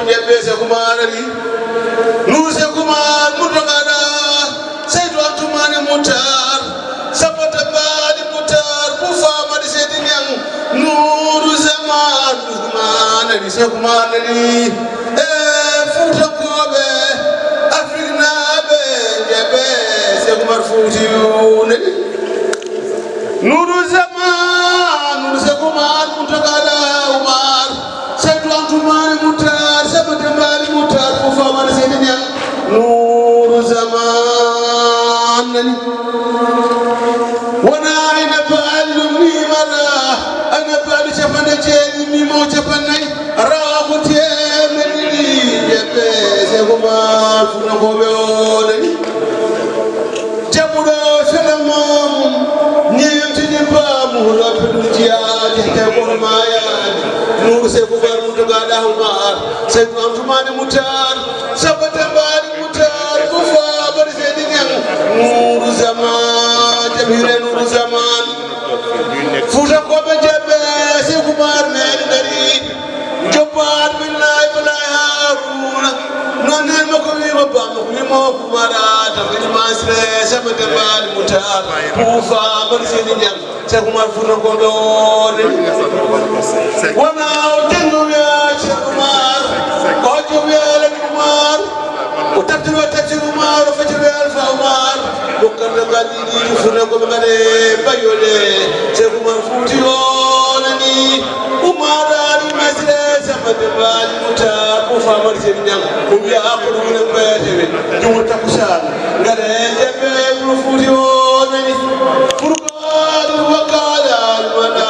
jebbe se kumarani nur se kumar mutagada saytu antumani mutar sabata bali mutar kufa madi sedin yang nuru zaman kumarani se kumarani futa kobe afrina be jebbe se kumar futi yuni nuru zaman se kumar mutagada umar saytu antumani mutar sabata bali mutar kufa madi sedin yang nuru zaman wana ina baalu mi mara ana baalu chapana cheni mi mo chapana rawo temeni jebe se kuma funa ko be odani jabudo salamam nyenti ni ba mu la pedutia te ko maya nuru se ko bar mutu gada humar se ko antumani mutar sabata bari mutar ko fa bar se dinyan nuru zaman jabire nuru zaman futa ko be jebe se ko bar me dari jobar billahi billahi haruna non ne mako wi baba mo wi mo ko mara ta ni masre sabata bari mutar ko fa bar se dinyan se ko mar futa ko do wana jindu ya chumar ko jo ya le kumar utatiru utatiru mar fatiru alfa umar bukar gadini futa ko ngare bayole se ko mar futi onani umar ali masre sabata bari mutar ko fa mar se dinyan ko ya akuru ne betewe jumu takushan ngare jebe ko futi onani furqan wakala wala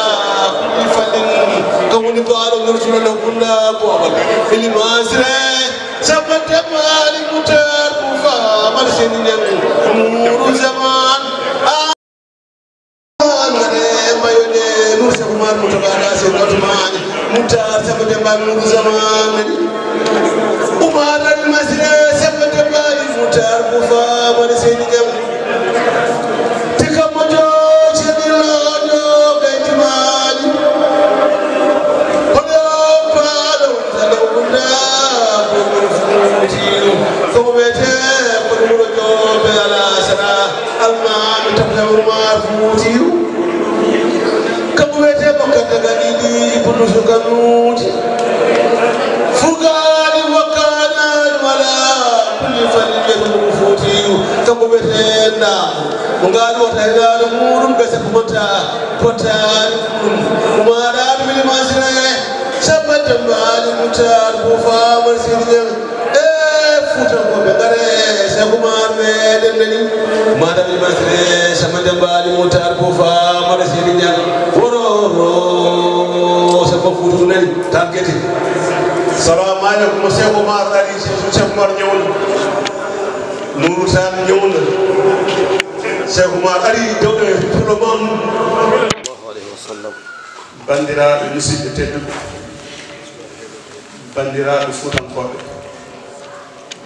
kamu ni baro nursul na kunda ko abal fili masre sabata mali mutar kufa mar seni nyam nuru zaman ngane mayone nur se kumar mutabada se notmani mutar sabata mali nuru zaman umar al masre sabata mali mutar kufa mar seni nyam tikamojo chedilo jo gaitimani Salam alaikum Cheikh Omar Ali Cheikh Omar ñewul Nourou Sane ñewul Cheikh Omar Ali dawde pour le monde sallallahu alayhi wasallam bandira musidɓe tedduɓe bandiraɓe fuutankoɓe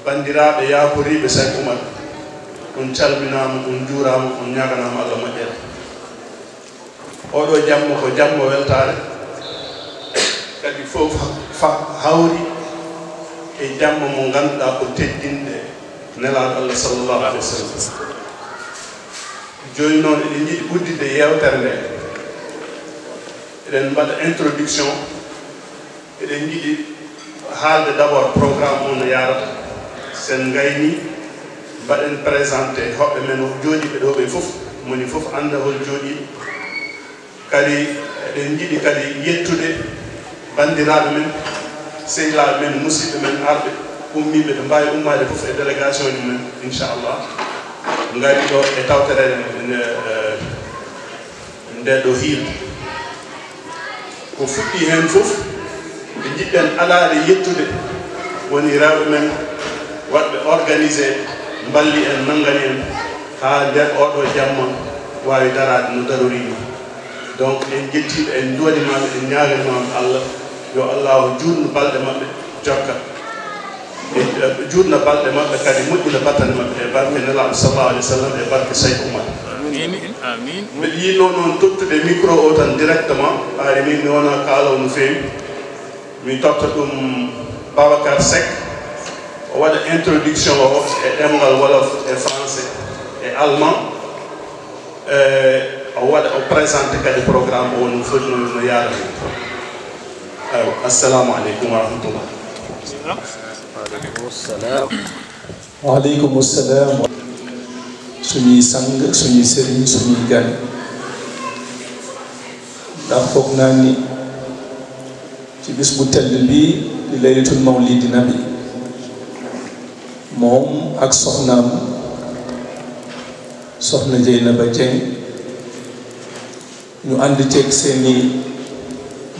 bandiraɓe yakoriɓe Cheikh Omar on calminama on juurama on ñaganama Allah moƴƴere oɗo jamma ko jamma weltare kadi fof hawri e jamma mo ganduɗa ko teddinde nelaɗo Allah sallallahu alaihi wasallam joni noon eɗen jiiɗi uddide yewtere nde eɗen mbaɗa introduction eɗen jiiɗi haalde d' abord programme o no yarata sen gayni mbaɗen présenté hoɓɓe men jooɗiɓe ɗo ɓe fof moni fof anda hol jooɗiɓe kadi eɗen jiiɗi kadi yettude bandiraɓe men sehilaɓe men musidɓe men arɓe ummiɓe ɓe mbawi ummade fof e délégation ji men inchallah ngari ɗo e tawtere nde ɗo hiilde ko fuɗɗi hen fof ɓe jiɗɗen alade yettude woni rewɓe men waɗɓe organisé mballi en nangani en ha nder oɗo jamma wawi darade no darori ni donc en jettiɓe en duwanimaɓe en ñaganimaɓe Allah yo Allah juutno balɗe maɓɓe jokka juutno balɗe maɓɓe kadi moƴƴina batane maɓɓe e barke nelaɗo sallallahu alih w sallam e barke Cheikh Oumar mbeɗa yino noon tottude micro o tan directement ɓaari min mi wona kaalaw no feewi mi totta ɗum Babacar Seck o waɗa introduction o e ɗemngal wolof e français e allemand o waɗa o présenté kadi programme o no foti no yaara ni aywa assalamu aleykum wa rahmatullah. waaleykum salaam. suñuy sang suñuy sëriñ suñuy gan ndax foog naa ni ci bis bu tell bii di laylatul mawlidi nabi moom ak soxnaam soxna Jeynaba Dieng ñu ànd ceeg seeni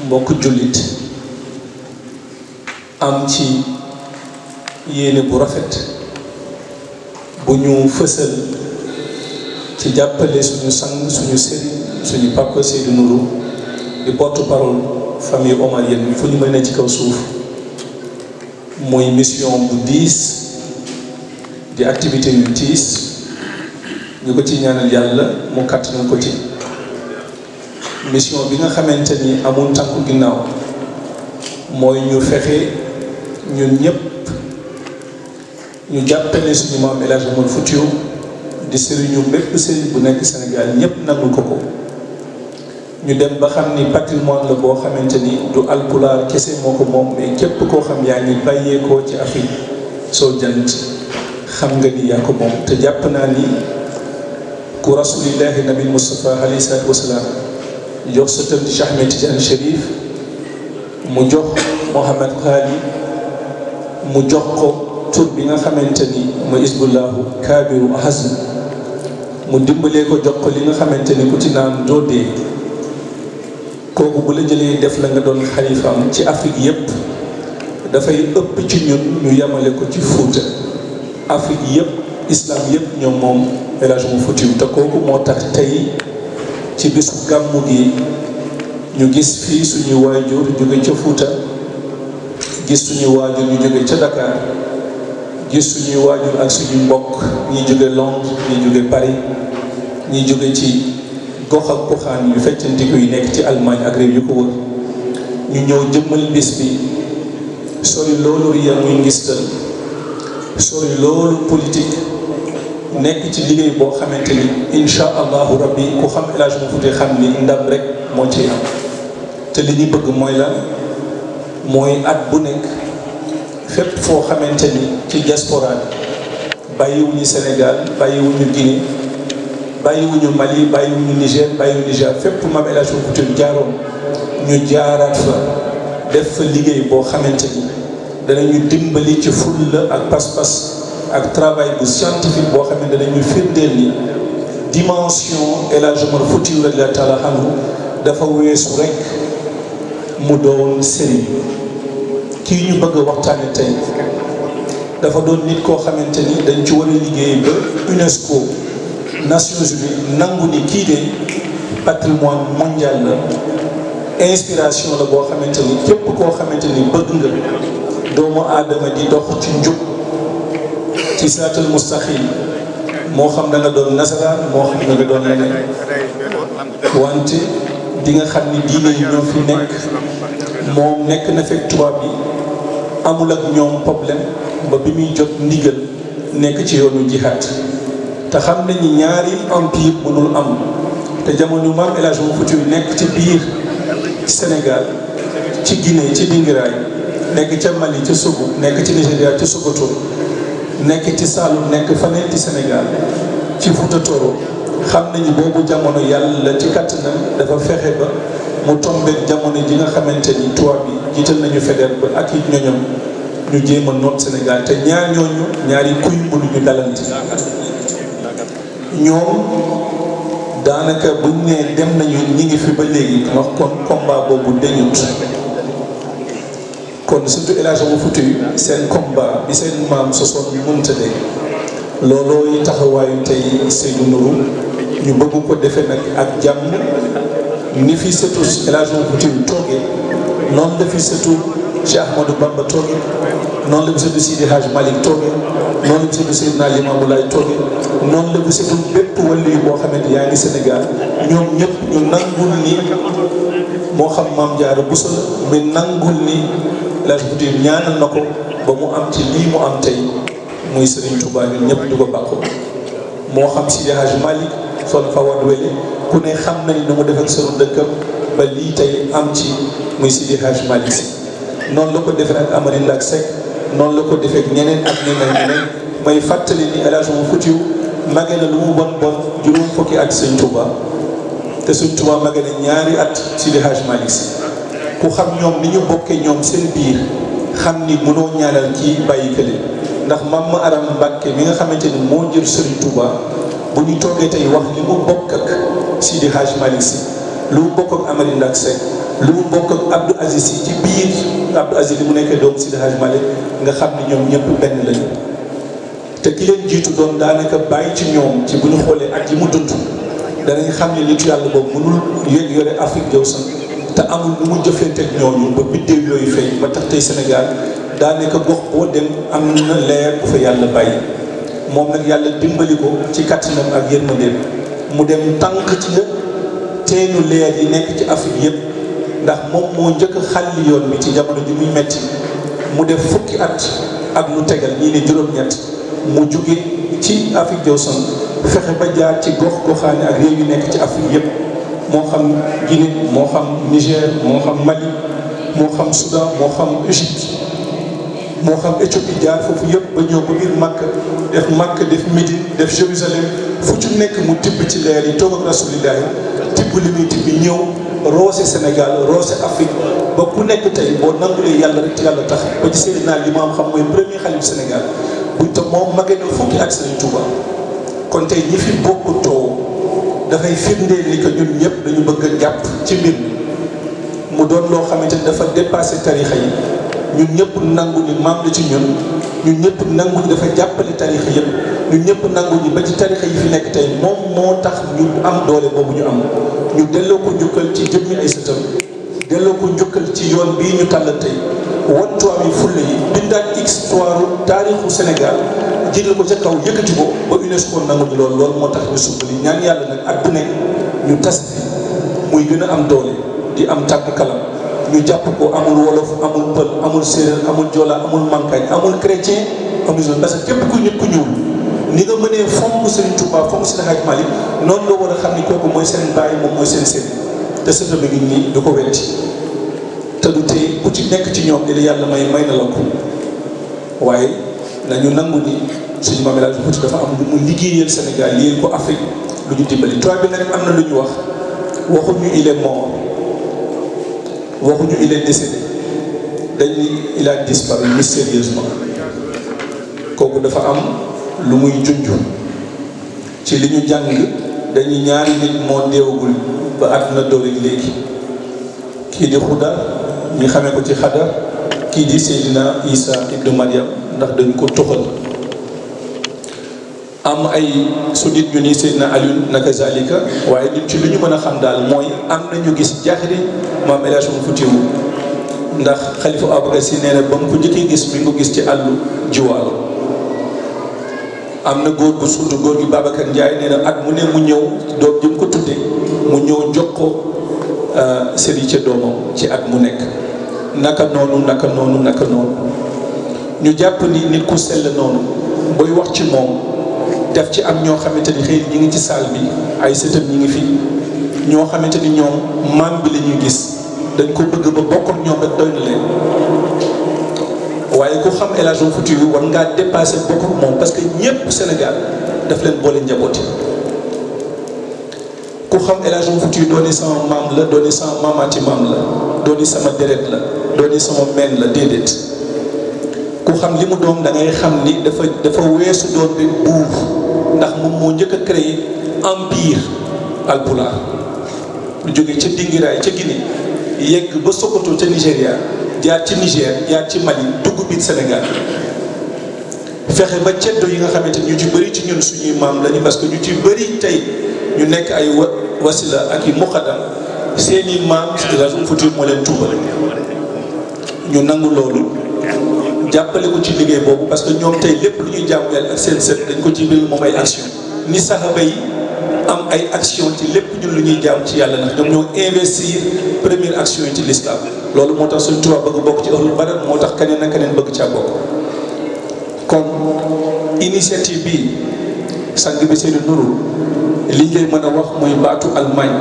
mbokk jullit am ci yéene bu rafet bu ñu fësal ci jàppale suñu sang suñu sëriñ suñu papa Seydou Nourou di porte-parole famille omarienne fu ñu mën ne ci kaw suuf muy mission bu diis di activité yu tiis ñu ko ci ñaanal yàlla mu kàttanal ko ci mission bi nga xamante ni amul tànku ginnaaw mooy ñu fexe ñun ñëpp ñu jàppale suñu maam El Hadj Omar Foutiyou di sëriñu bépp sëriñ bu nekk Sénégal ñëpp nangul ko ko ñu dem ba xam ni patrimoine la boo xamante ni du alpulaar kese moo ko moom mais képp koo xam yaa ngi bàyyeekoo ci Afrique soo jant xam nga ni yaa ko moom te jàpp naa ni ku rasulillahi nabi Mustafa alayhi salaatu wasalaam jox sa tëm di Cheikh Ahmed Tidiane Chérif mu jox Mohamed Khali mu jox ko tur bi nga xamante ni mooy isbullahu kaabiru ahazn mu dimbalee ko jox ko li nga xamante ni ku ci naan doo dee kooku bu la jëlee def la nga doon xalifaam ci Afrique yépp dafay ëpp ci ñun ñu yemale ko ci Fuuta Afrique yépp islam yépp ñoom moom El Hadj Omar Foutiyou te kooku moo tax tey ci bisu gàmmu gi ñu gis fii suñuy waajur jóge ca Fuuta gis suñuy waajur ñu jóge ca Dakar gis suñuy waajur ak suñuy mbokk ñi jóge Londres ñi jóge Paris ñi jóge ci gox ak goxaan yu feccantiku yi nekk ci Allemagne ak réew yu ko wër ñu ñëw jëmmal bis bi sori loolu riya muy ngistal sori loolu politique nekk ci liggéey boo xamante ni insha allahu rabbi ku xam El Hadj Omar Foutiyou xam ni ndam rek moo ciy am te li ñu bëgg mooy lan mooy at bu nekk fépp foo xamante ni ci diaspora bi bàyyiwuñu Sénégal bàyyiwuñu Guinée bàyyiwuñu Mali bàyyiwuñu Niger bàyyiwuñu Niger fépp maam El Hadj Omar Foutiyou jaaroon ñu jaaraat fa def fa liggéey boo xamante ni danañu dimbali ci fulla ak pas-pas ak travail bu scientifique boo xam ne danañu firndeel ni dimension El Hadj Omar Foutiyou radiyallahu taala anhu dafa weesu rek mu doon sëriñ kii ñu bëgg a waxtaane tey dafa doon nit koo xamante ni dañ ci war a liggéey ba UNESCO Nations Unies nangu ni kii de patrimoine mondial la inspiration la boo xamante ni képp koo xamante ni bëgg nga doomu aadama di dox ci njub ci siraatal mustaqim moo xam da nga doon nasaraan moo xam da nga doon leneen wante di nga xam ni diine yi ñoo fi nekk moom nekk na fekk tubaab bi amul ak ñoom problème ba bi muy jot ndigal nekk ci yoonu jihaad te xam nañu ñaari empire mënul am te jamono maam El Hadj Omar Foutiyou nekk ci biir Sénégal ci Guinée ci Dingiraay nekk ca Mali ca Sogo nekk ci Nigéria ca Sokoto nekk ci Saloum nekk faneen ci Sénégal ci Fouta Toro xam nañu boobu jamono yàlla ci kattanam dafa fexe ba mu tombeek jamono ji nga xamante ni tubaab bi jiital nañu Faidherbe ba ak it ñoñom ñu jéem a noot Sénégal te ñaar ñooñu ñaari kuy mënuñu dalante ñoom daanaka buñ ne dem nañu ñi ngi fi ba léegi wax kon combat boobu dañut kon surtout El Hadj Omar Foutiyou seen combat bi seen maam sosoon bi mënta dee loolooy taxawaayu tey Seydou Nourou ñu bëgg ko defee nag ak jàmm ni fi sëtu El Hadj Omar Foutiyou toogee noonu la fi sëtu Cheikh Ahmadou Bamba toogee noonu la fi sëtu Sidi Hadj Malick toogee noonu la fi sëtu Seydina Limamou Laye toogee noonu la fi sëtu bépp wàllu yu boo xamante yaa ngi Sénégal ñoom ñëpp ñu nangul ni moo xam Maam Jaara Bousso la mais nangul ni El Hadj Boutir ñaanal na ko ba mu am ci lii mu am tey muy Serigne Touba ñun ñëpp di ko bàkku moo xam Sidi Hadj Malick son fa wad wele ku ne xam nañ nu mu def ak sunu dëkkam ba lii tey am ci muy Sidi Hadj Malick si noonu la ko defee ak Amary Ndack Seck noonu la ko defee ak ñeneen ak ñeneen may fàttali ni El Hadj Foutiou mage na lu mu bon bon juróom fukki at Sëñ Touba te Sëñ Touba mage na ñaari at Sidi Hadj Malick si ku xam ñoom ni ñu bokkee ñoom seen biir xam ni mënoo ñaanal kii bàyyi kële ndax Mame Aram Mbacké mi nga xamante ni moo jël Sëriñ Touba bu ñu toogee tey wax li mu bokk ak Sidi Hadj Malick si lu mu bokk ak Amary Ndack Seck lu mu bokk ak Abdou Aziz si ci biir Abdou Aziz li mu nekkee doomu Sidi Hadj Malick nga xam ni ñoom ñëpp benn lañu te ki leen jiitu doon daanaka bàyyi ci ñoom ci bu ñu xoolee at yi mu dund danañ xam ne nitu yàlla boobu mënul yore Afrique jaww san te amul lu mu jëflanteeg ñooñu ba biddéew yooyu feeñ ba tax tey Sénégal daanaka gox boo dem am na leer bu fa yàlla bàyyi moom nag yàlla dimbali ko ci kattanam ak yërmandeem mu dem tànk ci nga teenu leer yi nekk ci Afrique yëpp ndax moom moo njëkk a xàlli yoon bi ci jamono ji muy metti mu def fukki at ak lu tegal ñii ne juróom-ñett mu jóge ci Afrique jaww san fexe ba jaar ci gox goxaani ak réew yu nekk ci Afrique yëpp moo xam Guinée moo xam Niger moo xam Mali moo xam Soudan moo xam Égypte moo xam Éthiopie jaar foofu yëpp ba ñëw ba biir Makka def Médine def Jérusalem fu ci nekk mu tibb ci leer yi toog ak rasulillahi tibb li muy tibb ñëw roose Sénégal roose Afrique ba ku nekk tey boo nangulee yàlla rek ci yàlla tax ba ci Seydina Limaamu xam mooy premier xalif Sénégal buñ te moom magee na fukki ak Serigne Touba kon tey ñi fi bokk too dafay firndeel ni que ñun ñëpp dañu bëgg a jàpp ci mbir mi mu doon loo xamante ni dafa dépassé tarixa yi ñun ñëpp nangu ni maam la ci ñun ñëpp nangu ni dafa jàppale tarixa yëpp ñun ñëpp nangu ni ba ci tarixa yi fi nekk tey moom moo tax ñu am doole boobu ñu am ñu delloo ko njukkal ci jëmmi ay sëtam delloo ko njukkal ci yoon bii ñu tàllal tey wan tubaab yi fulla yi bindaat histoire taarixu Sénégal jiital ko ca kaw yëkkati ko ba UNESCO nangu ñu loolu moo tax ñu sukkali ñaan yàlla nag at bu nekk ñu tas fi muy gën a am doole di am tàkk kalam ñu jàpp ko amul wolof amul pël amul séeréer amul joola amul mankañ amul chrétien amul zone parce que képp ku nit ku ñuul ni nga mënee fonk Serigne Touba fonk Seydi Hadji Malick noonu la war a xam ni kooku mooy seen baay moom mooy seen sëriñ te sëta bi ngi nii du ko wetti te du tey ku ci nekk ci ñoom li yàlla may na la ko waaye nañu nangu ni suñu Maam El Hadji Boutir dafa am lu mu liggéeyal Sénégal liggéeyal ko Afrique lu ñu dimbali tubaab bi nag am na lu ñu wax waxuñu il est mort waxuñu il est décédé dañ ni il a disparu mystérieusement kooku dafa am lu muy junj ci li ñu jàng dañuy ñaari nit moo deewagul ba àdduna doore léegi kii di Xudar ñi xamee ko ci Xadar kii di Seydina Isa ibnu Maryam ndax dañ ko toxal am ay su nit ñu ni Seydina Alioune naka zalika waaye ñun ci lu ñu mën a xam daal mooy am nañu gis jaxri Maam El Hadji Foutiou ndax Xalifa Ababacar Sy nee na ba mu ko njëkkee gis mi ngi ko gis ci àllu jiwaalo am na góor bu suutu góor gi Babacar Ndiaye nee na at mu ne mu ñëw doom jëm ko tudde mu ñëw jox ko sëri ca doomam ci at mu nekk naka noonu ñu jàpp ni nit ku sell noonu booy wax ci moom def ci am ñoo xamante ni xëy ñi ngi ci salle bi ay sëtam ñi ngi fi ñoo xamante ni ñoom maam bi la ñuy gis dañ ko bëgg ba bokk ak ñoom rek doy na leen waaye ku xam El Hadji Foutiou war ngaa dépassé bokk ak moom parce que ñëpp Sénégal daf leen boole njabooti ku xam El Hadji Foutiou dooni sama maam la dooni sama maamaati maam la dooni sama deret la dooni sama meen la déedéet ku xam li mu doon da ngay xam ni dafa weesu doon rek buur ndax moom moo njëkk a créé empire alpulaar lu jóge ca Dingiraay ca Guinée yegg ba Sokoto ca Nigéria jaar ci Niger jaar ci Mali dugg biir Sénégal fexe ba ceddo yi nga xamante ni ñu ci bëri ci ñun suñuy maam lañu parce que ñu ci bëri tey ñu nekk ay wasila ak i muqaddam seeni maam El Hadji Foutiou moo leen tuubal ñu nangu loolu jàppale ko ci liggéey boobu parce que ñoom tey lépp lu ñuy jaamu yàlla ak seen sët dañ ko ci biir moom ay action ni saxaba yi am ay action ci lépp ñun lu ñuy jaam ci yàlla ndax ñoom ñoo investir première action yi ci l'islam loolu moo tax Sëñ Tuubaa bëgg bokk ci ahlul badar moo tax keneen ak keneen bëgg caa bokk kon initiative bi sang bi Seydou Nourou li ngay mën a wax mooy baatu Allemagne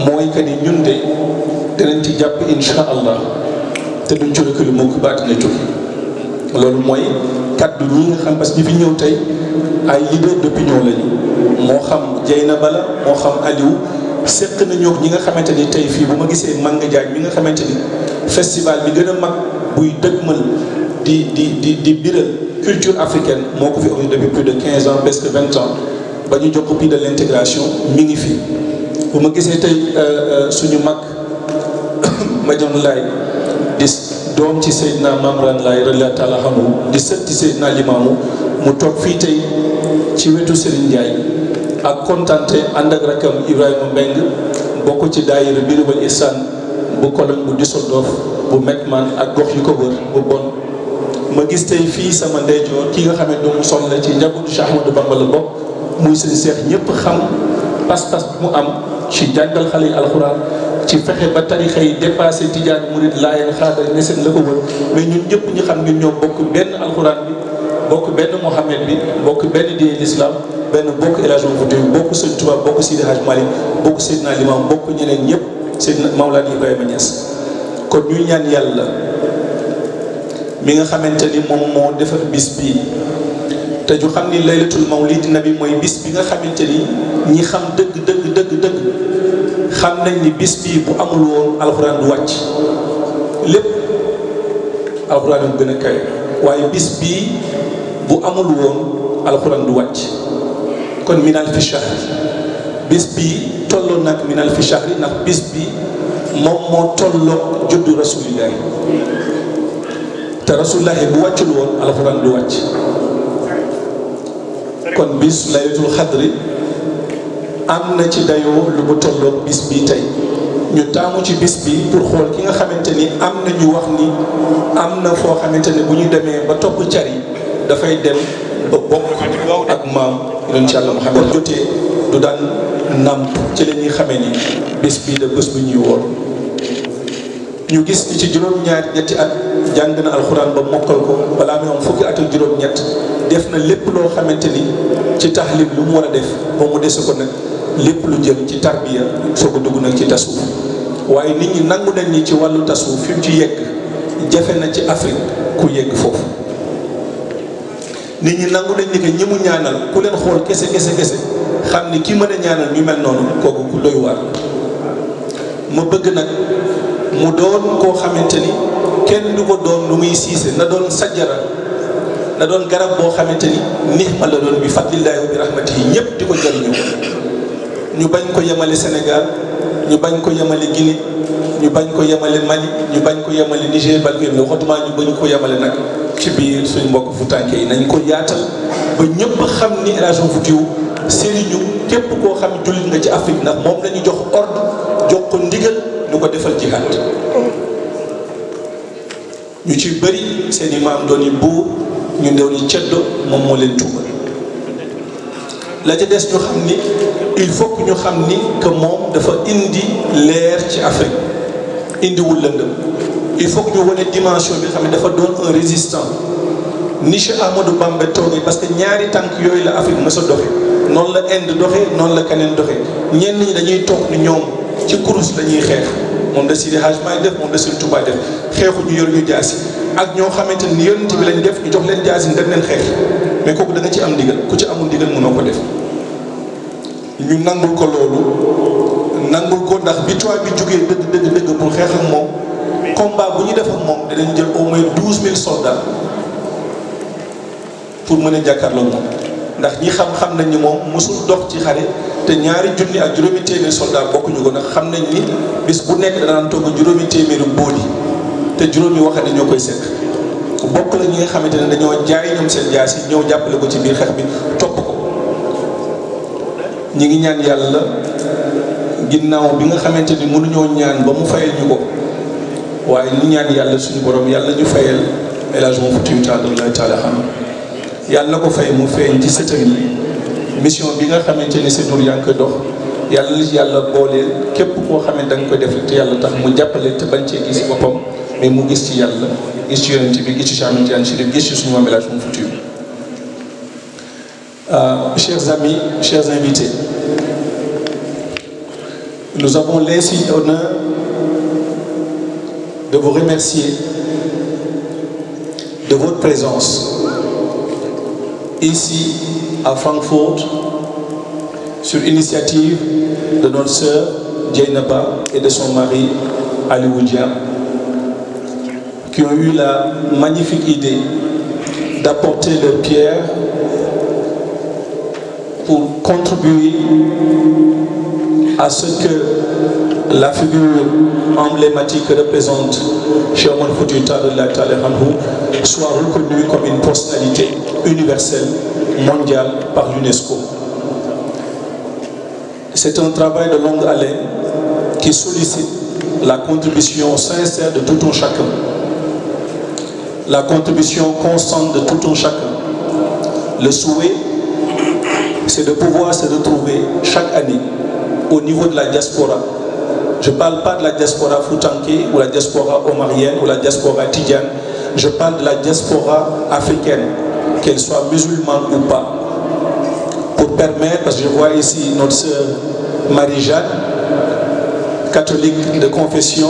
mooy que ni ñun de dinañ ci jàpp insha allah te duñ ci reculer moo ko baati na jóg loolu mooy kaddu ñi nga xam parce que ñi fi ñëw tey ay leader d'opinion lañu moo xam Dieynaba la moo xam Aliou seq nañoo ñi nga xamante ni tey fii bu ma gisee Manga Diagne mi nga xamante ni festival bi gën a mag buy dëgmal di biral culture africaine moo ko fi organisé depuis plus de 15 ans presque 20 ans ba ñu jox ko prix de l'intégration mi ngi fi bu ma gisee tey suñu mag Madione Laye di doom ci Seydina Mamran Laye radiyallahu ta'ala anhu di sët ci Seydina Limamou mu toog fii tey ci wetu Serigne Ndiaye ak kontante ànd ak rakam Ibrahima Mbeng bokk ci daayira Birabal Ihsan bu Cologne bu Düsseldorf bu Mettmann ak gox yu ko wër bu Bonn ma gis tey fii sama ndeyjoor ki nga xam ne doomu sol la ci njabootu Cheikh Ahmadou Bamba la bokk muy sëñ Cheikh ñëpp xam pas-pas bu mu am ci jàngal xale yi alxuraan ci fexe ba tarixa yi dépassé tijaan murid laayeen xaadar ne seen la ko wër mais ñun ñëpp ñu xam ñun ñoo bokk benn alxuraan bi bokk benn Mohamed bi bokk benn diine l'islam benn bokk El Hadj Oumar bokk Sëñ Tuubaa bokk Sidi Hadj Malick bokk Seydina Limam bokk ñeneen ñëpp Seydina Mawlana Ibrahima Niass kon ñuy ñaan yàlla mi nga xamante ni moom moo defar bis bii te ñu xam ni laylatul mawlid nabi mooy bis bi nga xamante ni ñi xam dëgg xam nañ ni bis bii bu amul woon alxuraan du wàcc lépp alxuraan bu gën a kawe waaye bis bii bu amul woon alxuraan du wàcc kon minal fi shahr bis bii tolloo nag minal fi shahri ndax bis bi moom moo tolloo juddu rasulillahi te rasulillahi bu wàccul woon alxuraan du wàcc kon bis laylatul xadri am na ci dayoo lu mu tolloo bis bii tey ñu taamu ci bis bi pour xool ki nga xamante ni am na ñu wax ni am na foo xamante ni bu ñu demee ba topp car yi dafay dem ba bokk ak maam yoon ci Yàlla Muhammad jotee du daan nàmp ci la ñuy xamee ni bis bii de bés bu ñuy woor ñu gis ni ci juróom-ñaar ñetti at jàng na alxuraan ba mokkal ko balaa muy am fukki at ak juróom-ñett def na lépp loo xamante ni ci taxlib lu mu war a def ba mu dese ko nag lépp lu jëm ci tarbiya soo ko dugg nag ci tasawuf waaye nit ñi nangu nañ ni ci wàllu tasawuf fi mu ci yegg jafe na ci Afrique ku yegg foofu nit ñi nangu nañ ni que ñi mu ñaanal ku leen xool kese xam ni ki mën a ñaanal ñu mel noonu kooku ku doy waar ma bëgg nag mu doon koo xamante ni kenn du ko doon lu muy siise na doon sajjara na doon garab boo xamante ni nixma la doon bi fadlillahi wa bi rahmatihi ñëpp di ko jëriñoo ñu bañ ko yemale Sénégal ñu bañ ko yemale Guinée ñu bañ ko yemale Mali ñu bañ ko yemale Niger balko yém waxatuma ñu bañ ko yemale nag ci biir suñu mbokk Futanke yi nañ ko yaatal ba ñëpp xam ni El Hadj Foutiou sëriñu képp koo xam jullit nga ci Afrique ndax moom lañu jox ordre jox ko ndigal ñu ko defal jihaad ñu ci bëri seen i maam doon yi buur ñu ndew ni ceddo moom moo leen tuubal la ca des ñu xam ni il faut que ñu xam ni que moom dafa indi leer ci Afrique indiwul lëndëm il faut que ñu wane dimension bi xam ne dafa doon un résistant ni Cheikh Ahmadou Bamba toogee parce que ñaari tànk yooyu la Afrique mës a doxe noonu la Inde doxe noonu la keneen doxe ñenn ñi dañuy toog ni ñoom ci kurus la ñuy xeex moom da Sidi Hadj Malick def moom da Sëriñ Tuubaa def xeexu ñu yor ñu jaasi ak ñoo xamante ni yonent bi lañ def ñu jox leen jaasi dem leen xeex mais kooku da nga ci am ndigal ku ci amul ndigal mënoo ko def ñu nangul ko loolu nangul ko ndax bi tubaab bi jógee dëgg pour xeex ak moom combat bu ñu def ak moom danañ jël au moins 12000 soldats pour mën a jàkkaarloo moom ndax ñi xam nañ ni moom mosul dox ci xare te ñaari junni ak juróomi téeméer soldats bokkuñu ko ndax xam nañ ni bis bu nekk danaan togg juróomi téeméeru booli te juróomi waxande ñoo koy sekk bokk la ñi nga xamante ne dañoo jaay ñoom seen jaas yi ñëw jàppale ko ci biir xeex bi topp ko ñi ngi ñaan yàlla ginnaaw bi nga xamante ni mënuñoo ñaan ba mu fayal ñu ko waaye ñu ñaan yàlla suñu borom yàlla ñu fayal El Hadj Foutiou taala xam yàlla na ko fay mu feeñ ci sëtëm yi mission bi nga xamante ne c'est yaa ngi koy dox yàlla na yàlla booleel képp koo xam ne da nga koy def te yàlla tax mu jàppale te bañ cee gis boppam mais mu gis ci yàlla gis ci yonent bi gis ci Cheikh Ahmed Tidiane Chérif gis ci suñu Mame El Hadji Oumar Foutiyou. Chers amis, chers invités, nous avons l'insigne honneur de vous remercier de votre présence ici à Francfort sur initiative de notre sœur Dieynaba et de son mari Aliou Dia, qui ont eu la magnifique idée d'apporter leur pierre pour contribuer à ce que la figure emblématique que représente Cheikh Oumar Foutiyou Tall soit reconnue comme une personnalité universelle, mondiale par l'UNESCO. C'est un travail de longue haleine qui sollicite la contribution sincère de tout un chacun, la contribution constante de tout un chacun. Le souhait, c'est de pouvoir se retrouver chaque année au niveau de la diaspora. Je ne parle pas de la diaspora foutanké ou la diaspora omarienne ou la diaspora tidjane. Je parle de la diaspora africaine, qu'elle soit musulmane ou pas. Pour permettre, parce que je vois ici notre sœur Marie-Jeanne, catholique de confession,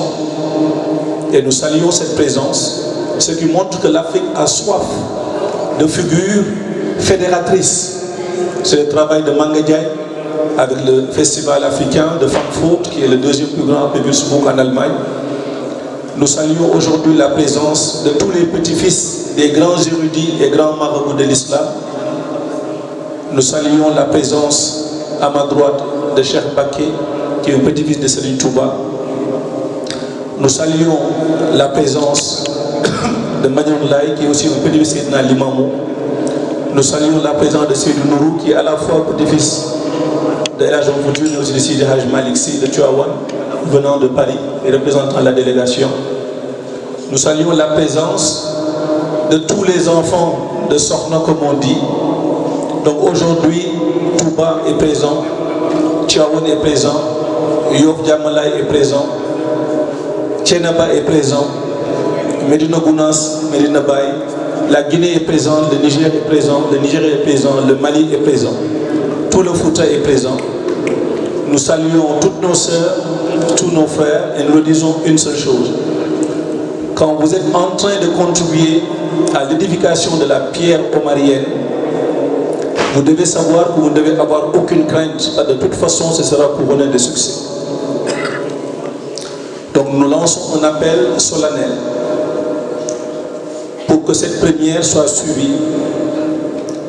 et nous saluons cette présence, ce qui montre que l'Afrique a soif de figures fédératrices. C'est le travail de Manga Diaye avec le Festival africain de Francfort, qui est le deuxième plus grand Pebblesburg en Allemagne. Nous saluons aujourd'hui la présence de tous les petits-fils des grands érudits et grands marabouts de l'islam. Nous saluons la présence à ma droite de Cheikh Baké, qui est un petit-fils de Serigne Touba. Nous saluons la présence de Magnon Laye, qui est aussi un petit-fils de Seydina Limamou. Nous saluons la présence de Seydou Nourou, qui est à la fois petit-fils de El Hadji Oumar Foutiyou, mais aussi de Sidi Hadj Malick Sy de Tivaouane, venant de Paris et représentant la délégation. Nous saluons la présence de tous les enfants de Sokhna, comme on dit. Donc aujourd'hui, Touba est présent, Tivaouane est présent, Yoff Diamalaye est présent, Thiénaba est présent, Médina Gounass, Médina Baye, la Guinée est présente, le Niger est présent, le Nigeria est présent, le Mali est présent, tout le Fouta est présent. Nous saluons toutes nos sœurs, tous nos frères, et nous leur disons une seule chose. Quand vous êtes en train de contribuer à l'édification de la pierre omarienne, vous devez savoir que vous ne devez avoir aucune crainte. De toute façon, ce sera couronné de succès. Donc nous lançons un appel solennel pour que cette première soit suivie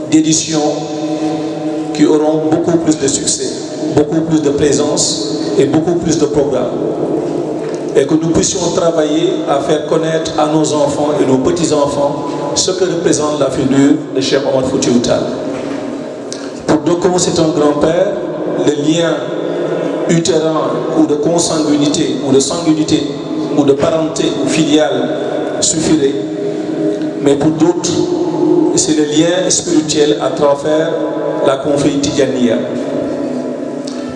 d'éditions qui auront beaucoup plus de succès, beaucoup plus de présence et beaucoup plus de programmes. Et que nous puissions travailler à faire connaître à nos enfants et nos petits-enfants ce que représente la figure de Cheikh Oumar Foutiyou Tall. Pour d'aucuns, c'est un grand-père, le lien utérin ou de consanguinité ou de sanguinité ou de parenté ou filiale suffirait. Mais pour d'autres, c'est le lien spirituel à travers la confrérie Tidjaniya.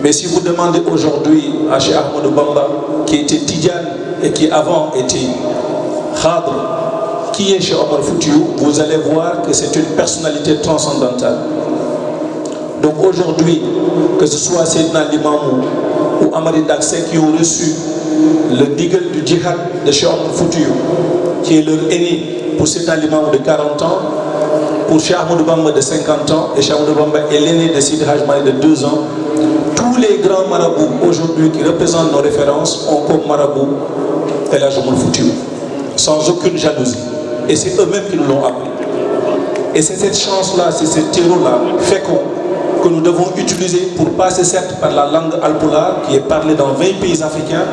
Mais si vous demandez aujourd'hui à Cheikh Ahmadou Bamba, qui était Tidjane et qui avant était Khadr, qui est Cheikh Oumar Foutiyou, vous allez voir que c'est une personnalité transcendantale. Donc aujourd'hui, que ce soit Seydina Limamou ou Amari Daksé qui ont reçu le digal du djihad de Cheikh Oumar Foutiyou, qui est leur aîné pour Seydina Limamou de 40 ans, pour Cheikh Ahmadou Bamba de 50 ans, et Cheikh Ahmadou Bamba est l'aîné de Sidi Hadj Malick de 2 ans. Tous les grands marabouts aujourd'hui qui représentent nos références ont comme marabout El Hadji Oumar Foutiyou, sans aucune jalousie. Et c'est eux-mêmes qui nous l'ont appris. Et c'est cette chance-là, c'est ce terreau-là, fécond, que nous devons utiliser pour passer certes par la langue alpulaar qui est parlée dans 20 pays africains,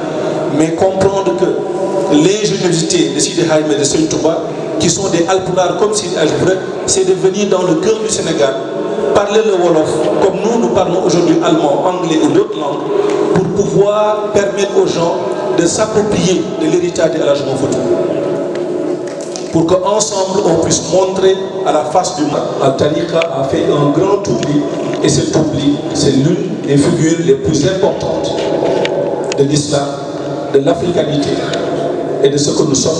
mais comprendre que l'ingéniosité de Sidi Hadj et de Serigne Touba, qui sont des alpulaar comme Sidi Hadj Malick, c'est de venir dans le cœur du Sénégal, parler le Wolof, comme nous parlons aujourd'hui allemand, anglais ou d'autres langues, pour pouvoir permettre aux gens de s'approprier de l'héritage de El Hadji Oumar Foutiyou. pour qu'ensemble on puisse montrer à la face du monde. Al-Tariqa a fait un grand oubli, et cet oubli, c'est l'une des figures les plus importantes de l'islam, de l'africanité et de ce que nous sommes.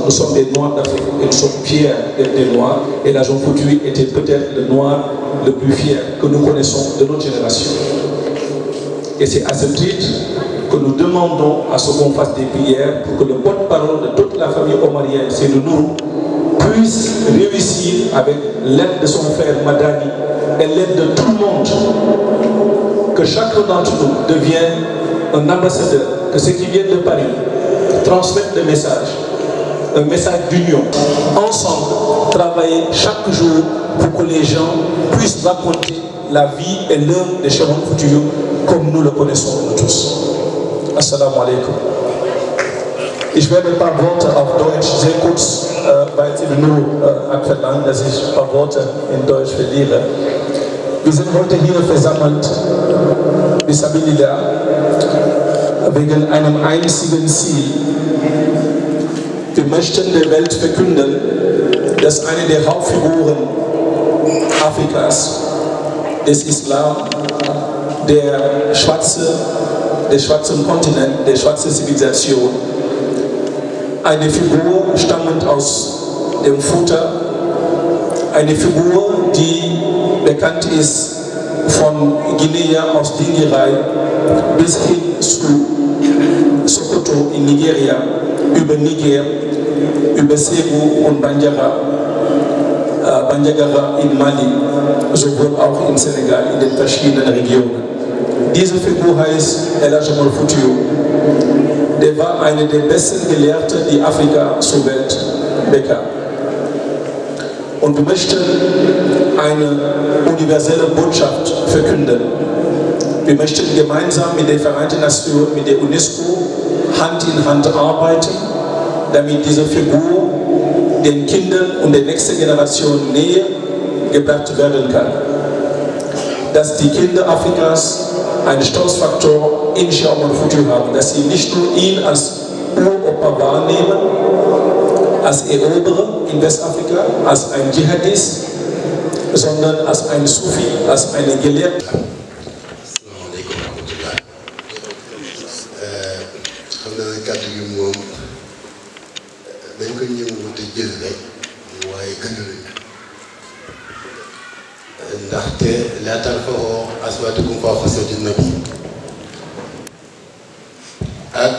Nous sommes des Noirs d'Afrique et nous sommes fiers d'être des Noirs. Et l'agent Foutioui était peut-être le Noir le plus fier que nous connaissons de notre génération. Et c'est à ce titre que nous demandons à ce qu'on fasse des prières pour que le porte-parole de toute la famille omarienne, Seydou Nourou, puisse réussir avec l'aide de son frère Madani et l'aide de tout le monde, que chacun d'entre nous devienne un ambassadeur, que ceux qui viennent de Paris transmettent le message, un message d'union. Ensemble, travailler chaque jour pour que les gens puissent raconter la vie et l'œuvre de Cheikh Oumar Foutiyou comme nous le connaissons nous tous. Assalamu alaikum. Ich werde ein paar Worte auf Deutsch sehr kurz, weil Sie nur abverlangen, dass ich ein paar Worte in Deutsch verliere. Wir sind heute hier versammelt, Bismillah, wegen einem einzigen Ziel. Wir möchten der Welt verkünden, dass eine der Hauptfiguren Afrikas, des Islam, der schwarzen Kontinent, der schwarzen Zivilisation, eine Figur stammend aus dem Futter, eine Figur, die bekannt ist von Guinea aus Dingirai bis hin zu Sokoto in Nigeria, über Niger, über Ségou und Bandiagara in Mali, sowohl auch in Senegal, in den verschiedenen Regionen. Diese Figur heißt El Hadji Omar Foutiyou. Der war einer der besten Gelehrten, die Afrika zur Welt bekam. Und wir möchten eine universelle Botschaft verkünden. Wir möchten gemeinsam mit den Vereinten Nationen, mit der UNESCO Hand in Hand arbeiten, damit diese Figur den Kindern und der nächsten Generation näher gebracht werden kann. Dass die Kinder Afrikas einen Stolzfaktor in Cheikh Oumar Foutiyou haben, dass sie nicht nur ihn als Uropa wahrnehmen, als Eroberer in Westafrika, als ein Dschihadist, sondern als ein Sufi, als eine Gelehrte. dañ ko ñëw te jël rek waaye gënaluñu ndaxte laa tarfa'u aswaatakum fawqa sawti nabi ak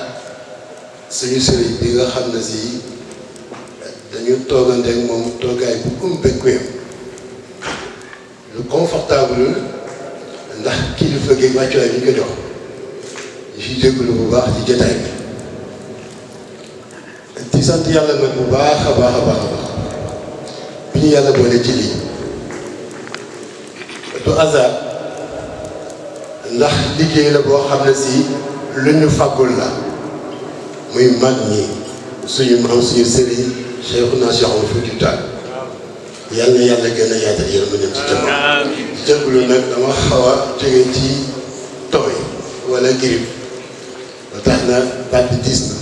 suñu sëriñ bi nga xam ne si dañu toogante ak moom toogaay bu umpekuweem lu confortable ndax kilifa gi wàccuwaay bi ñu ko jox ñu si jégalu bu baax ci jotaay bi. di sant yàlla nag bu baax a baax a baax a baax bi ñu yàlla boole ci lii du hasard ndax liggéey la boo xam ne si lu ñu fàggul la muy mag ñi suñu maam suñu sëriñ Cheikhuna Cheikh Oumar Foutiyou Tall yàlla na yàlla gën a yaatal yërmandeem ci jamono ci jëglu nag dama xaw a jóge ci tooy wala girib ba tax na baat bi diis na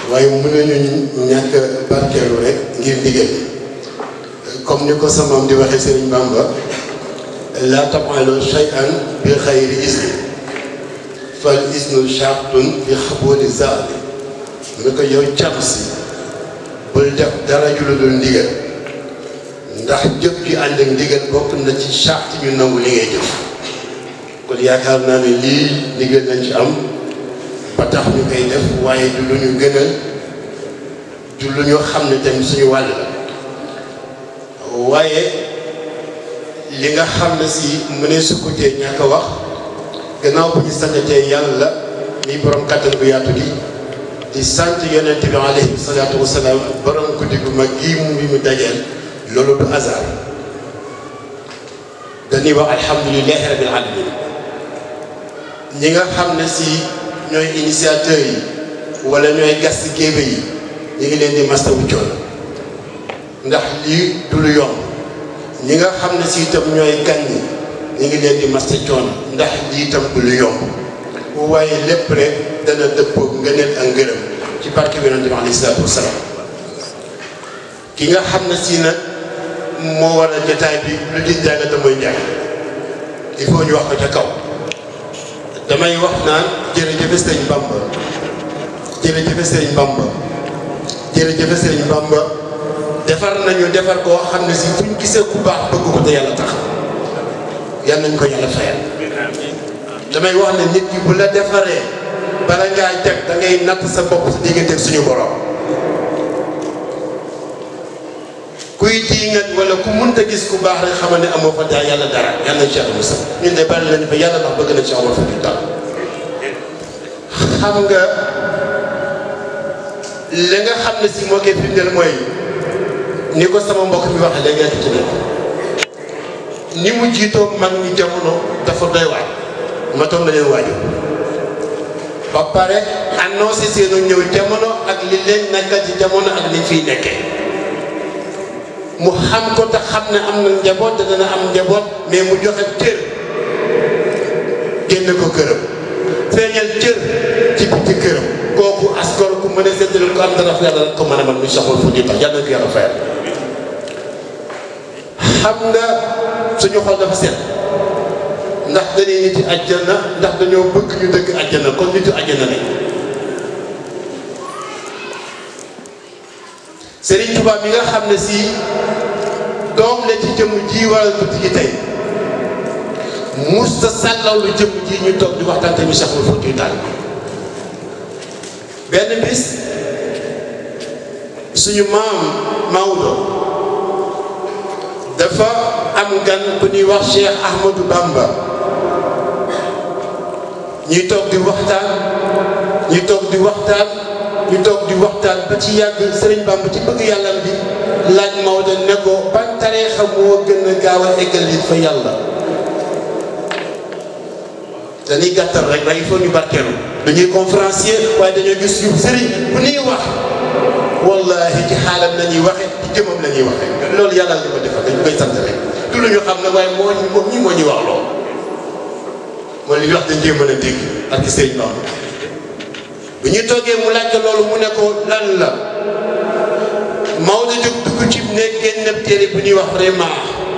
waaye mën nañu ñàkk barkeelu rek ngir ndigal comme ni ko samaam di waxee Serigne Bamba laa taf'alu shay'an bi xayri izni fal iznu shartun bi xabooli zaali mu ko yow cam si bul def dara ju la dul ndigal ndax jëf ji ànd ak ndigal bokk na ci charte ñu nangu li ngay jëf kon yaakaar naa ne lii ndigal nañ ci am ba tax ñu koy def waaye du lu ñu gënal du lu ñu xam ne tamit suñu wàll la waaye li nga xam ne si mënee sukkutee ñàkk a wax gannaaw bu ñu santatee yàlla mi borom kàttan bu yaatu gi di sant yonent bi alayhi salaatu wasalaam borom guddi gu mag gii mu mu dajeel loolu du hasard dañuy wax alhamdulilahi rabbil alamin ñi nga xam ne si ñooy initiateurs yi wala ñooy gas ci géebe yi ñu ngi leen di mastawu coono ndax lii du lu yomb ñi nga xam ne si itam ñooy gan ñi ñu ngi leen di masta coono ndax lii itam du lu yomb waaye lépp rek dana dëppoo ngëneel ak ngërëm ci barke bi yonent bi alayhi salaatu wasalaam ki nga xam ne si nag moo war a jotaay bi lu di jàngate mooy njàng il faut ñu wax ko ca kaw damay wax naan jërëjëf Sëriñ Bamba jërëjëf Sëriñ Bamba jërëjëf Sëriñ Bamba defar nañu defar koo xam ne si fuñ gisee ku baax bëgg ko te yàlla tax yal nañ ko yàlla fayal damay wax ne nit ki bu la defaree bala ngaa teg da ngay natt sa bopp sa diggante ak suñu borom kuy diingat wala ku mënta gis ku baax rek xamal ne amoo fa daa yàlla dara yàlla na Cheikh Moussa ñun de bari lañu fa yàlla ndax bëgg na Cheikh Omar fa di tal xam nga li nga xam ne si moo koy firndeel mooy ni ko sama mbokk mi waxee léegi ak ci nekk ni mu jiitoo mag ñi jamono dafa doy waay ma toog na leen waaju ba pare annoncé seenu ñëw jamono ak li leen nekkal ci jamono ak li fiy nekkee mu xam ko te xam ne am na njaboot te dana am njaboot mais mu joxe cër génn ko këram feeñal cër ci biti këram kooku askor ku mën a séddale ko am dara fa yàlla ko mën a mën muy soxal fu di tax yàlla ko yàlla fayal xam nga suñu xol dafa set ndax dañuy niti àjjana ndax dañoo bëgg ñu dëkk àjjana kon nitu àjjana lañ Serigne Touba mi nga xam ne si doom la ci jëmm ji waral guddi gi tey musta sàllaw lu jëmm ji ñu toog di waxtaan tamit Cheikh Oumar Foutiyou Tall benn bis suñu maam Maodo dafa am gan bu ñuy wax Cheikh Ahmadou Bamba ñuy toog di waxtaan ñuy toog di waxtaan ñu toog di waxtaan ba ci yàgg Serigne Bamba ci bëgg yàlla bi laaj Maodo ne ko ban tariixa moo gën a gaaw a eggal nit fa yàlla dañuy gàttal rek waaye il faut ñu barkeelu dañuy conférencier waaye dañoo gis yu Serigne bu ñuy wax wallahi ci xaalam la ñuy waxe ci jëmam la ñuy waxe loolu yàlla li ko defal dañu koy sant rek du lu ñu xam ne waaye moom ñi moo ñuy wax loolu mooy li ñu wax dañ cee mën a dégg ak ci Serigne Bamba bu ñuy toogee mu laaj loolu mu ne ko lan la Maodo jóg dugg ci néeg génn téere bu ñuy wax Rima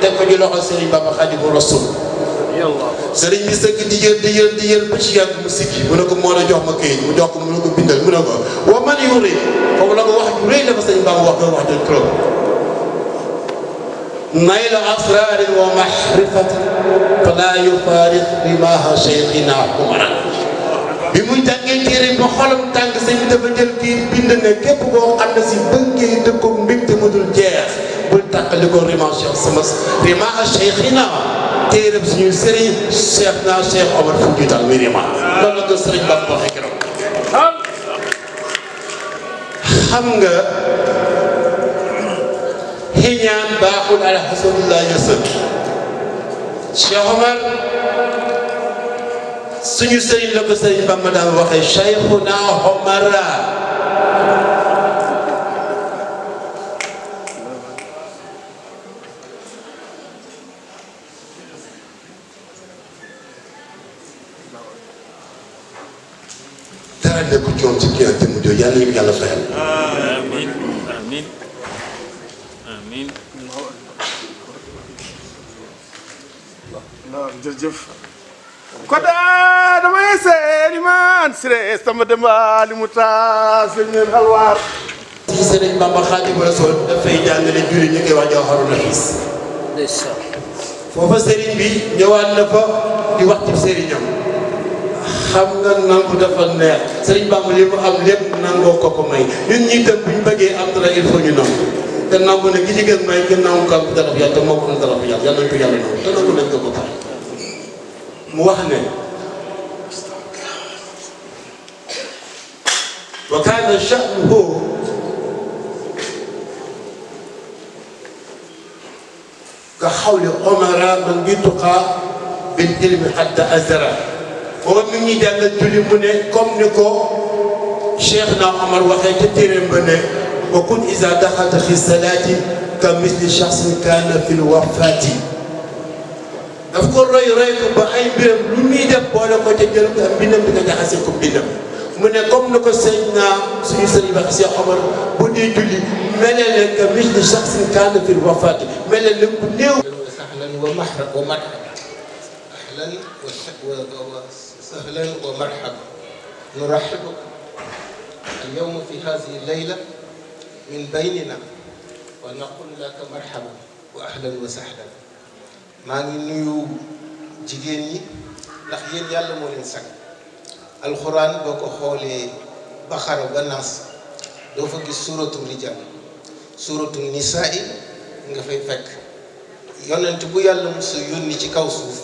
teg ko ci loxo Serigne Bamba Khadimu Rasul Serigne bi sëgg di yër ba ci yàgg mu siggi mu ne ko moo la jox ma këyit mu jox ko mu ne ko bindal mu ne ko wa man yurid foofu la ko wax ju rëy la ko Serigne Bamba wax doon wax doon trop nayla asrarin wa mahrifatin fala yufariq rimaha cheikhina Umar bi muy jàngee téere ba xolam tàng sëñ bi dafa jël kii bind ne képp koo xam ne si bëggee dëkkoog mbégte mu dul jeex bul tàqali ko rimanche sama rimaa cheikhina téere bi suñu sëriñ cheikh naa Cheikh Omar Foutiyou Tall muy rima loolu la ko sëriñ Ba ko waxee keroog xam nga xiñaan baaxul ala hasanullah yasad Cheikh Omar suñu sëriñ la ko sëriñ Bamba daan waxee Cheikhuna Omara dara nekkul ci moom ci kii te mu jóg yàlla ñu yàlla fayal. amiin amiin amiin. jërëjëf. Koda damay seeni man sire sama demba li mu taas ñu alwaar ci Serigne Bamba Khadimu Rasul dafay jàngale julli ñu koy wax Jawharu Nafis foofa Serigne bi ñëwaat na fa di wax ci Serignam xam nga nangu dafa neex Serigne Bamba li mu am lépp nangoo ko may ñun ñi tam bu ñu bëggee am dara il faut ñu nangu te nangu ne gi ci gën may gën nangu ko am dara yàlla te moo ko am dara yàlla nañ ko yàlla nangu te nangu nañ ko ba pare mu wax ne wa kaana sha'nuhu ka xawli omara man bi tuqaa bil ilmi hatta azara booba mi ngi jàngal julli mu ne comme ni ko Cheikh na Omar waxee ca téeréem ba ne wa kun iza daxalta fi salaati ka misli shaxsin kaana fi lwafaati daf ko roy ko ba ay mbiram lu muy def boole ko ca jël ko am mbindam di ko jaxase ko mbindam mu ne comme ni ko sëñ naa suñu sëriñ wax Cheikh Omar bu dee julli mel ne leen que misli shaxsin kaana fil wafaati mel ne leen ku néew. sahlan wa marhaban ahlan wa sahlan wa marhaban nurahibuka al-yawma fi hadhihi al-layla min baynina wa naqulu laka marhaban wa ahlan wa sahlan. maa ngi nuyu jigéen ñi ndax yéen yàlla moo leen sag. alxuraan boo ko xoolee Baxara ba Naas doo fa gis suuratu rijal suuratu nisaa nga fay fekk yonent bu yàlla mos a yónni ci kaw suuf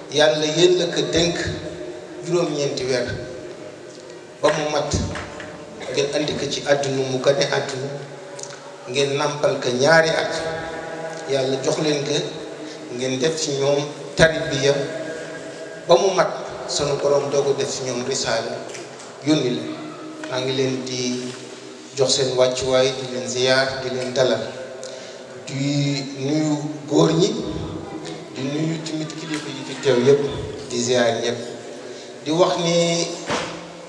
yàlla yéen la ko dénk juróom-ñeenti weer ba mu mat ngeen andi ko ci àdduna mu gane àdduna ngeen nàmpal ko ñaari at yàlla jox leen ko ngeen def ci ñoom tarbiya ba mu mat sunu borom doog a def ci ñoom risaala yónni la. maa ngi leen di jox seen wàccuwaay di leen ziyaar di leen dalal di nuyu góor ñi di nuyu tamit kilifa yi fi teew yëpp di ziyaar ñëpp di wax ni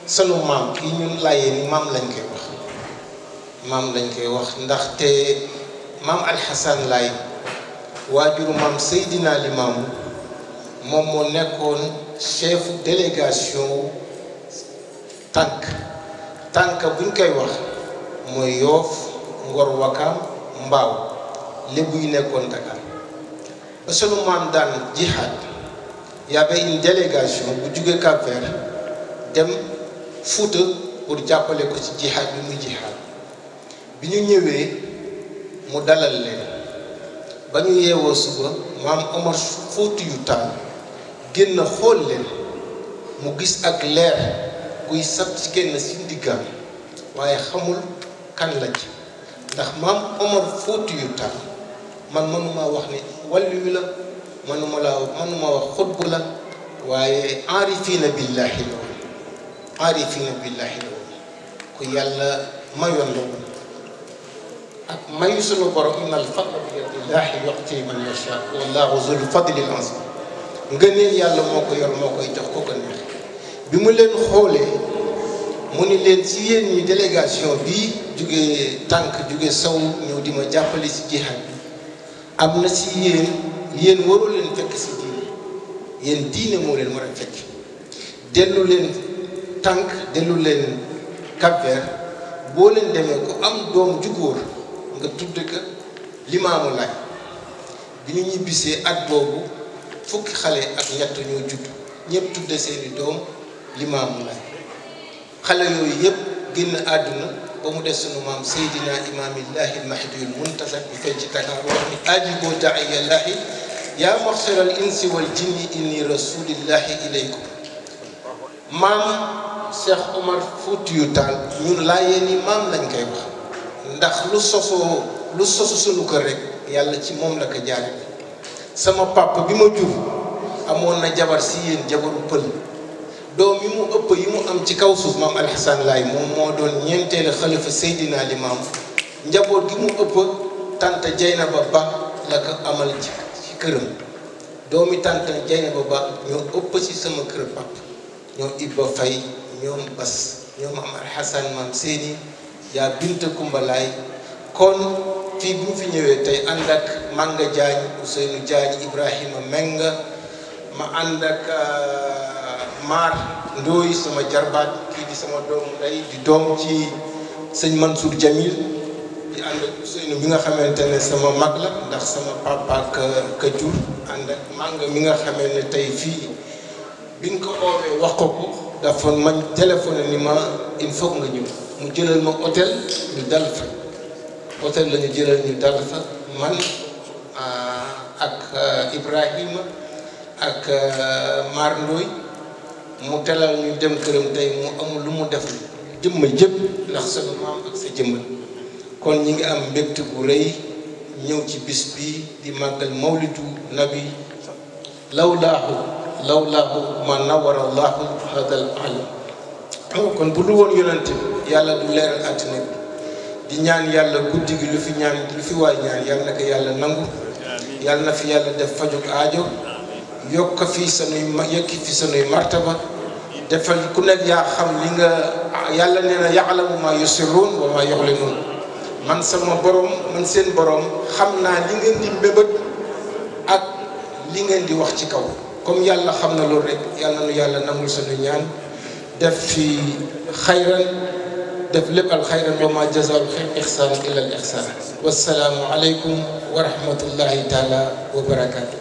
sunu maam kii ñun laayee ni maam lañ koy wax ndaxte maam Alxasan Laay waajuru maam Seydina Limaamu moom moo nekkoon chef délégation tànk buñ koy wax mooy Yoof Ngor Wakaam Mbaaw lébu yu nekkoon Dakar ba sunu maam daan jihaad y avait une délégation bu jóge Cap-Vert dem Fuuta pour jàppale ko ci jihaad bi muy jihaad bi ñu ñëwee mu dalal leen ba ñu yeewoo suba maam Omar Fuutiyu Taal génn xool leen mu gis ak leer kuy sab ci kenn si ndiggaam waaye xamul kan la ci ndax maam Omar Fuutiyu Taal man mënuma wax ni wàllu la mënuma wax xutbu la waaye aarifiina billaahi la woon ku yàlla mayoon la woon ak mayu sunu borom innal fadla bi yadillaahi yu'tii man yashaa wallaahu zul fadlil aziim ngëneel yàlla moo ko yor moo koy jox ko ko neex bi mu leen xoolee mu ni leen ci yéen ñi délégation bii jóge saw ñëw di ma jàppale ci jihaad bi am na ci yéen waroo leen fekk ci diine yéen diine moo leen war a fekk dellu leen tànk dellu leen Cap-Vert boo leen demee ko am doom ju góor nga tudde ko Limaamu Laay bi ñu ñibbisee at boobu fukki xale ak ñett ñoo judd ñëpp tudde seeni doom Limaamu Laay xale yooyu yëpp génn àdduna ba mu des sunu maam Seydina imaamillahi almahdiyul muntasar bi feeñ ci Dakar wax ni ajiboo da'iya llaahi yaa maxsaral insi wal jinni inni rasulillahi ilaykum maam Cheikh Omar Fuutiyu Taal ñun laayeen ni maam lañ koy wax ndax lu sosu sunu kër rek yàlla ci moom la ko jaare sama papa bi ma jur amoon na jabar si yéen jabaru pël doom yi mu ëpp yi mu am ci kaw suuf maam Alxasan Laay moom moo doon ñeenteelu xalifa Seydina Limaam njaboot gi mu ëpp tante Jeynaba Ba la ko amal ci këram doomi tante Jeynaba Ba ñoo ëpp ci sama kër pap ñoom Ibba Fay ñoom Bas ñoom maam Alxasan maam Seeni yaa Binta Kumbalaay kon fii bu mu fi ñëwee tey ànd ak Manga Jaañ Ousseynou Jaañ Ibrahima Menga ma ànd ak Maar Ndooy sama jarbaat kii di sama doomu ndey di doom ci sëñ Mansour Jamil di ànd ak Ousseynou mi nga xamante ne sama mag la ndax sama papa ka jur ànd ak Manga mi nga xamante ne tey fii biñ ko oowee wax ko dafa mañ téléphoné ni ma il faut nga ñëw mu jëlal ma hôtel ñu dal fa hôtel la ñu jëlal ñu dal fa man ak Ibrahima ak Mar Ndooy mu telal ñu dem këram tey mu amul lu mu def jëmma jëpp ndax sama maam ak sa jëmmal kon ñi ngi am mbégte bu rëy ñëw ci bis bi di màggal mawlidu nabi lawlaahu ma nawara allahu hadal alam kon bu lu woon yonente yàlla du leeral àddina bi di ñaan yàlla guddi gi lu fi waay ñaan yàlla na ko yàlla nangu yàlla na fi yàlla def fajuk aajo yokk fi sanuy martaba defal ku nekk yaa xam li nga yàlla nee na ya'lamu ma yusirruun wa ma yu'linuun man sama borom man seen borom xam naa li ngeen di mbébét ak li ngeen di wax ci kaw comme yàlla xam na loolu rek yàlla nu yàlla nangul sunu ñaan def fi xayran def lépp al xayran wa ma jazaa'ul ihsaan illa al ihsaan wassalaamu aleykum wa rahmatullahi taala wa barakaatu